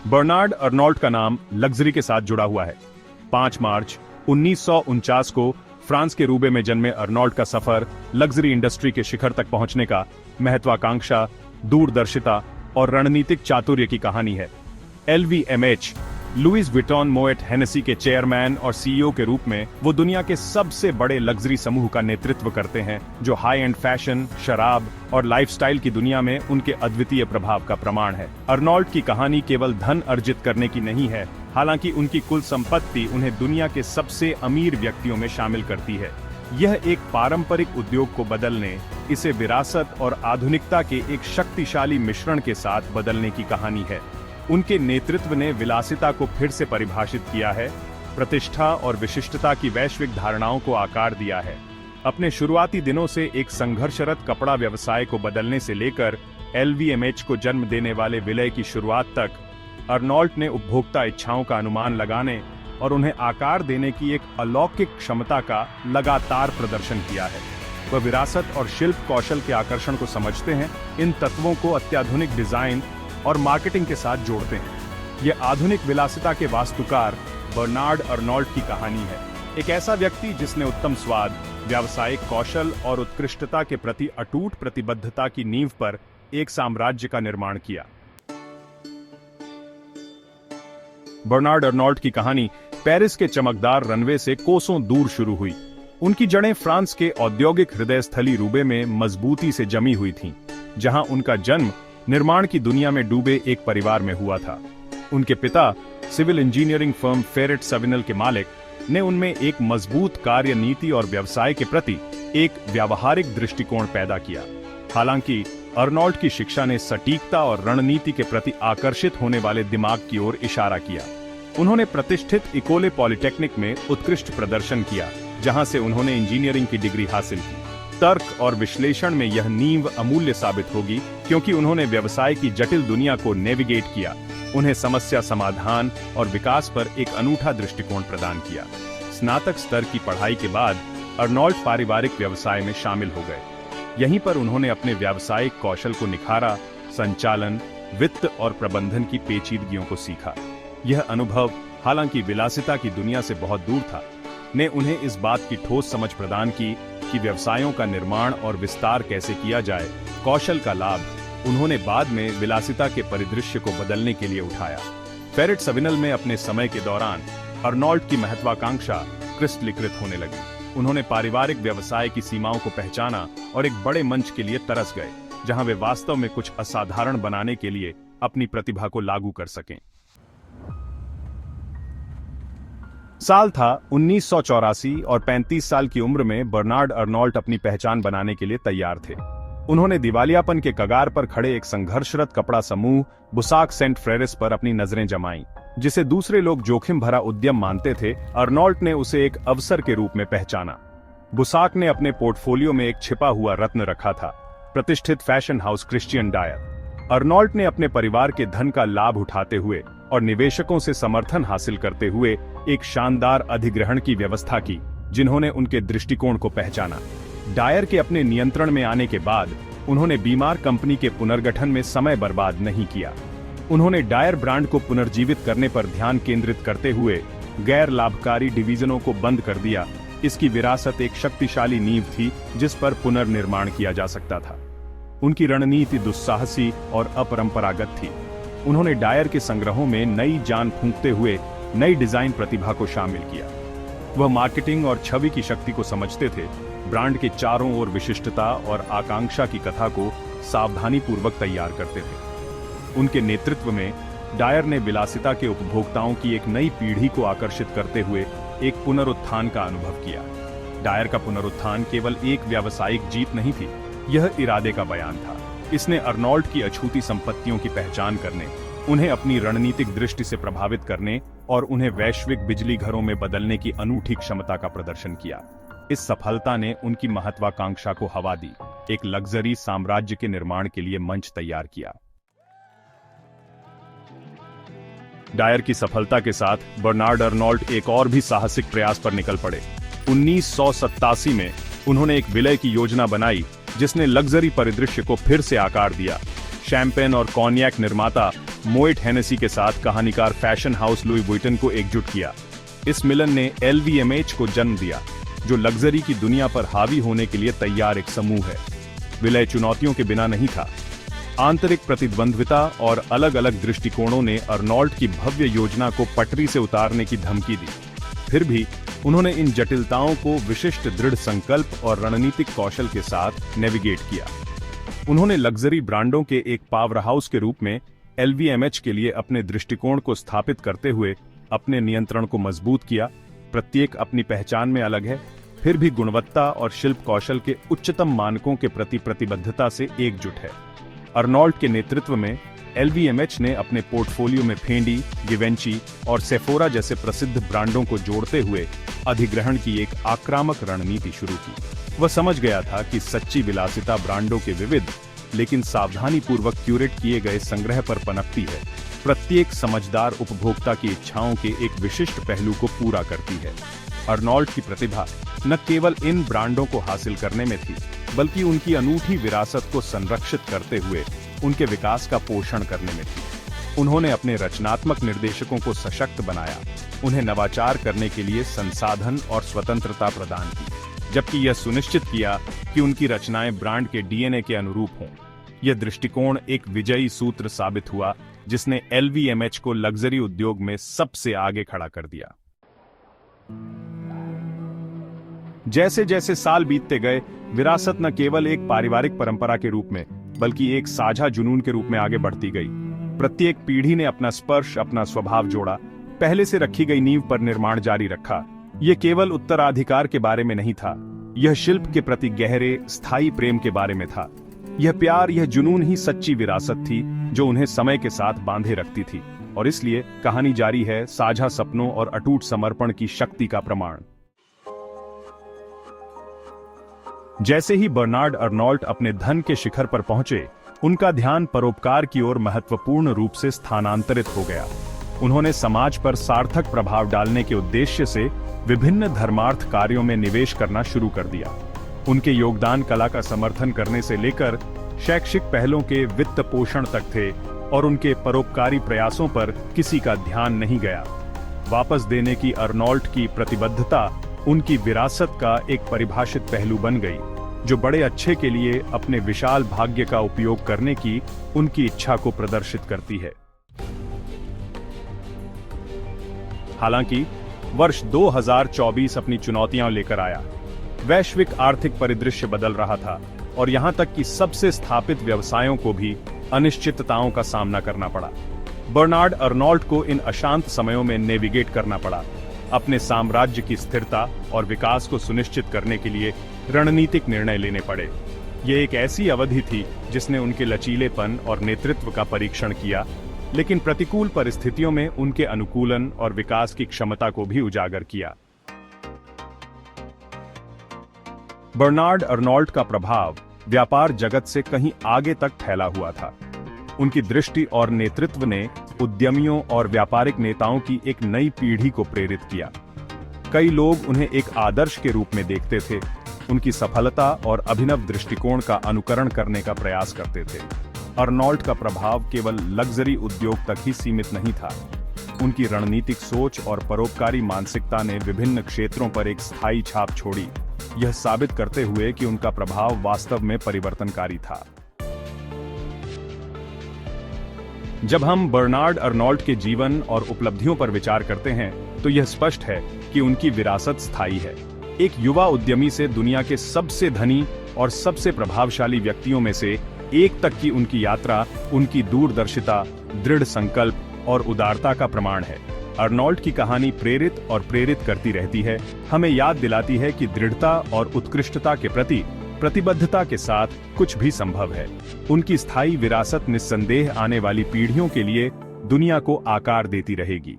Bernard Arnault का नाम luxury के साथ जुड़ा हुआ है। 5 मार्च 1949 को फ्रांस के रूबे में जन्मे अर्नॉल्ट का सफर लग्जरी इंडस्ट्री के शिखर तक पहुंचने का महत्वाकांक्षा, दूरदर्शिता और रणनीतिक चातुर्य की कहानी है। LVMH लुइस विटॉन मोएट हेनेसी के चेयरमैन और CEO के रूप में वो दुनिया के सबसे बड़े लग्जरी समूह का नेतृत्व करते हैं, जो हाई एंड फैशन, शराब और लाइफस्टाइल की दुनिया में उनके अद्वितीय प्रभाव का प्रमाण है। अर्नॉल्ट की कहानी केवल धन अर्जित करने की नहीं है, हालांकि उनकी कुल संपत्ति उन्हें दुनिया के सबसे अमीर व्यक्तियों में शामिल करती है। यह एक पारंपरिक उद्योग को बदलने, इसे विरासत और आधुनिकता के एक शक्तिशाली मिश्रण के साथ बदलने की कहानी है। उनके नेतृत्व ने विलासिता को फिर से परिभाषित किया है, प्रतिष्ठा और विशिष्टता की वैश्विक धारणाओं को आकार दिया है। अपने शुरुआती दिनों से एक संघर्षरत कपड़ा व्यवसाय को बदलने से लेकर LVMH को जन्म देने वाले विलय की शुरुआत तक, अर्नॉल्ट ने उपभोक्ता इच्छाओं का अनुमान लगाने और उन्हें आकार देने की एक अलौकिक क्षमता का लगातार प्रदर्शन किया है। वह विरासत और शिल्प कौशल के आकर्षण को समझते हैं, इन तत्वों को अत्याधुनिक डिजाइन और मार्केटिंग के साथ जोड़ते हैं। यह आधुनिक विलासिता के वास्तुकार बर्नार्ड अर्नॉल्ट की कहानी है, एक ऐसा व्यक्ति जिसने उत्तम स्वाद, व्यावसायिक कौशल और उत्कृष्टता के प्रति अटूट प्रतिबद्धता की नींव पर एक साम्राज्य का निर्माण किया। बर्नार्ड अर्नॉल्ट की कहानी पेरिस के चमकदार रनवे से कोसों दूर शुरू हुई। उनकी जड़ें फ्रांस के औद्योगिक हृदय स्थली रूबे में मजबूती से जमी हुई थीं, जहां उनका जन्म निर्माण की दुनिया में डूबे एक परिवार में हुआ था। उनके पिता सिविल इंजीनियरिंग फर्म फेरेट सविनल के मालिक ने उनमें एक मजबूत कार्य नीति और व्यवसाय के प्रति एक व्यावहारिक दृष्टिकोण पैदा किया। हालांकि अर्नॉल्ट की शिक्षा ने सटीकता और रणनीति के प्रति आकर्षित होने वाले दिमाग की ओर इशारा किया। उन्होंने प्रतिष्ठित इकोले पॉलिटेक्निक में उत्कृष्ट प्रदर्शन किया, जहां से उन्होंने इंजीनियरिंग की डिग्री हासिल की। तर्क और विश्लेषण में यह नींव अमूल्य साबित होगी, क्योंकि उन्होंने व्यवसाय की जटिल दुनिया को नेविगेट किया, उन्हें समस्या समाधान और विकास पर एक अनूठा दृष्टिकोण प्रदान किया। स्नातक स्तर की पढ़ाई के बाद अर्नॉल्ट पारिवारिक व्यवसाय में शामिल हो गए। यहीं पर उन्होंने अपने व्यावसायिक कौशल को निखारा, संचालन, वित्त और प्रबंधन की पेचीदगियों को सीखा। यह अनुभव, हालांकि विलासिता की दुनिया से बहुत दूर था, ने उन्हें इस बात की ठोस समझ प्रदान की कि व्यवसायों का निर्माण और विस्तार कैसे किया जाए। कौशल का लाभ उन्होंने बाद में विलासिता के परिदृश्य को बदलने के लिए उठाया। फेरेट सविनल में अपने समय के दौरान अर्नॉल्ट की महत्वाकांक्षा क्रिस्टलीकृत होने लगी। उन्होंने पारिवारिक व्यवसाय की सीमाओं को पहचाना और एक बड़े मंच के लिए तरस गए, जहां वे वास्तव में कुछ असाधारण बनाने के लिए अपनी प्रतिभा को लागू कर सकें। साल था 1984 और 35 साल की उम्र में बर्नार्ड अर्नॉल्ट अपनी पहचान बनाने के लिए तैयार थे। उन्होंने दिवालियापन के कगार पर खड़े एक संघर्षरत कपड़ा समूह बुसाक सेंट फ्रेरिस पर अपनी नजरें जमाईं। जिसे दूसरे लोग जोखिम भरा उद्यम मानते थे, अर्नॉल्ट ने उसे एक अवसर के रूप में पहचाना। बुसाक ने अपने पोर्टफोलियो में एक छिपा हुआ रत्न रखा था, प्रतिष्ठित fashion house Christian Dyer. Arnault ने अपने परिवार के धन का लाभ उठाते हुए और निवेशकों से समर्थन हासिल करते हुए एक शानदार अधिग्रहण की व्यवस्था की, जिन्होंने उनके दृष्टिकोण को पहचाना। डायर के अपने नियंत्रण में आने के बाद उन्होंने बीमार कंपनी के पुनर्गठन में समय बर्बाद नहीं किया। उन्होंने डायर ब्रांड को पुनर्जीवित करने पर ध्यान केंद्रित करते हुए गैर लाभकारी डिवीजनों को बंद कर दिया। इसकी विरासत एक शक्तिशाली नींव थी, जिस पर पुनर्निर्माण किया जा सकता था। उनकी रणनीति दुस्साहसी और अपरंपरागत थी। उन्होंने डायर के संग्रहों में नई जान फूंकते हुए नई डिजाइन प्रतिभा को शामिल किया। वह मार्केटिंग और छवि की शक्ति को समझते थे, ब्रांड के चारों ओर विशिष्टता और आकांक्षा की कथा को सावधानीपूर्वक तैयार करते थे। उनके नेतृत्व में डायर ने विलासिता के उपभोक्ताओं की एक नई पीढ़ी को आकर्षित करते हुए एक पुनरुत्थान का अनुभव किया। डायर का पुनरुत्थान केवल एक व्यावसायिक जीत नहीं थी, यह इरादे का बयान था। इसने अर्नॉल्ट की अछूती संपत्तियों की पहचान करने, उन्हें अपनी रणनीतिक दृष्टि से प्रभावित करने और उन्हें वैश्विक बिजली घरों में बदलने की अनूठी क्षमता का प्रदर्शन किया। इस सफलता ने उनकी महत्वाकांक्षा को हवा दी, एक लग्जरी साम्राज्य के निर्माण के लिए मंच तैयार किया। डायर की सफलता के साथ बर्नार्ड अर्नॉल्ट एक और भी साहसिक प्रयास पर निकल पड़े। 1987 में उन्होंने एक विलय की योजना बनाई, जिसने लग्जरी परिदृश्य को फिर से आकार दिया। शैंपेन और कॉन्यैक निर्माता मोइट हेनेसी के साथ कहानीकार फैशन हाउस लुई वुइटन को एकजुट किया। इस मिलन ने LVMH को जन्म दिया, जो लग्जरी की दुनिया पर हावी होने के लिए तैयार एक समूह है। विलय चुनौतियों के बिना नहीं था। आंतरिक प्रतिद्वंद्विता और अलग अलग दृष्टिकोणों ने अर्नोल्ट की भव्य योजना को पटरी से उतारने की धमकी दी। फिर भी उन्होंने इन जटिलताओं को विशिष्ट दृढ़ संकल्प और रणनीतिक कौशल के साथ नेविगेट किया। उन्होंने लग्जरी ब्रांडों के एक पावरहाउस के रूप में LVMH के लिए अपने दृष्टिकोण को स्थापित करते हुए अपने नियंत्रण को मजबूत किया। प्रत्येक अपनी पहचान में अलग है, फिर भी गुणवत्ता और शिल्प कौशल के उच्चतम मानकों के प्रति प्रतिबद्धता से एकजुट है। अर्नोल्ट के नेतृत्व में LVMH ने अपने पोर्टफोलियो में फेंडी, गिवेंची और सेफोरा जैसे प्रसिद्ध ब्रांडों को जोड़ते हुए अधिग्रहण की एक आक्रामक रणनीति शुरू की। वह समझ गया था कि सच्ची विलासिता ब्रांडों के विविध लेकिन सावधानीपूर्वक क्यूरेट किए गए संग्रह पर पनपती है, प्रत्येक समझदार उपभोक्ता की इच्छाओं के एक विशिष्ट पहलू को पूरा करती है। अर्नोल्ट की प्रतिभा न केवल इन ब्रांडों को हासिल करने में थी, बल्कि उनकी अनूठी विरासत को संरक्षित करते हुए उनके विकास का पोषण करने में थी। उन्होंने अपने रचनात्मक निर्देशकों को सशक्त बनाया, उन्हें नवाचार करने के लिए संसाधन और स्वतंत्रता प्रदान की, जबकि यह सुनिश्चित किया कि उनकी रचनाएं ब्रांड के DNA के अनुरूप हों। यह दृष्टिकोण एक विजयी सूत्र साबित हुआ, जिसने LVMH को लग्जरी उद्योग में सबसे आगे खड़ा कर दिया। जैसे जैसे साल बीतते गए, विरासत न केवल एक पारिवारिक परंपरा के रूप में, बल्कि एक साझा जुनून के रूप में आगे बढ़ती गई। प्रत्येक पीढ़ी ने अपना स्पर्श, अपना स्वभाव जोड़ा, पहले से रखी गई नींव पर निर्माण जारी रखा। यह केवल उत्तराधिकार के बारे में नहीं था, यह शिल्प के प्रति गहरे, स्थायी प्रेम के बारे में था। यह प्यार, यह जुनून ही सच्ची विरासत थी, जो उन्हें समय के साथ बांधे रखती थी। और इसलिए कहानी जारी है, साझा सपनों और अटूट समर्पण की शक्ति का प्रमाण। जैसे ही बर्नार्ड अर्नोल्ट अपने धन के शिखर पर पहुंचे, उनका ध्यान परोपकार की ओर महत्वपूर्ण रूप से स्थानांतरित हो गया। उन्होंने समाज पर सार्थक प्रभाव डालने के उद्देश्य से विभिन्न धर्मार्थ कार्यों में निवेश करना शुरू कर दिया। उनके योगदान कला का समर्थन करने से लेकर शैक्षिक पहलों के वित्त पोषण तक थे, और उनके परोपकारी प्रयासों पर किसी का ध्यान नहीं गया। वापस देने की अर्नोल्ट की प्रतिबद्धता उनकी विरासत का एक परिभाषित पहलू बन गई, जो बड़े अच्छे के लिए अपने विशाल भाग्य का उपयोग करने की उनकी इच्छा को प्रदर्शित करती है। हालांकि वर्ष 2024 अपनी चुनौतियां लेकर आया। वैश्विक आर्थिक परिदृश्य बदल रहा था, और यहां तक कि सबसे स्थापित व्यवसायों को भी अनिश्चितताओं का सामना करना पड़ा। बर्नार्ड अर्नोल्ट को इन अशांत समयों में नेविगेट करना पड़ा। अपने साम्राज्य की स्थिरता और विकास को सुनिश्चित करने के लिए रणनीतिक निर्णय लेने पड़े। यह एक ऐसी अवधि थी जिसने उनके लचीलेपन और नेतृत्व का परीक्षण किया, लेकिन प्रतिकूल परिस्थितियों में उनके अनुकूलन और विकास की क्षमता को भी उजागर किया। बर्नार्ड अर्नोल्ट का प्रभाव व्यापार जगत से कहीं आगे तक फैला हुआ था। उनकी दृष्टि और नेतृत्व ने उद्यमियों और व्यापारिक नेताओं की एक नई पीढ़ी को प्रेरित किया। कई लोग उन्हें एक आदर्श के रूप में देखते थे, उनकी सफलता और अभिनव दृष्टिकोण का अनुकरण करने का प्रयास करते थे। अर्नोल्ट का प्रभाव केवल लग्जरी उद्योग तक ही सीमित नहीं था। उनकी रणनीतिक सोच और परोपकारी मानसिकता ने विभिन्न क्षेत्रों पर एक स्थायी छाप छोड़ी, यह साबित करते हुए कि उनका प्रभाव वास्तव में परिवर्तनकारी था। जब हम बर्नार्ड अर्नोल्ट के जीवन और उपलब्धियों पर विचार करते हैं, तो यह स्पष्ट है कि उनकी विरासत स्थायी है। एक युवा उद्यमी से दुनिया के सबसे धनी और सबसे प्रभावशाली व्यक्तियों में से एक तक की उनकी यात्रा उनकी दूरदर्शिता, दृढ़ संकल्प और उदारता का प्रमाण है। अर्नोल्ट की कहानी प्रेरित और प्रेरित करती रहती है, हमें याद दिलाती है कि दृढ़ता और उत्कृष्टता के प्रति प्रतिबद्धता के साथ कुछ भी संभव है। उनकी स्थायी विरासत निस्संदेह आने वाली पीढ़ियों के लिए दुनिया को आकार देती रहेगी।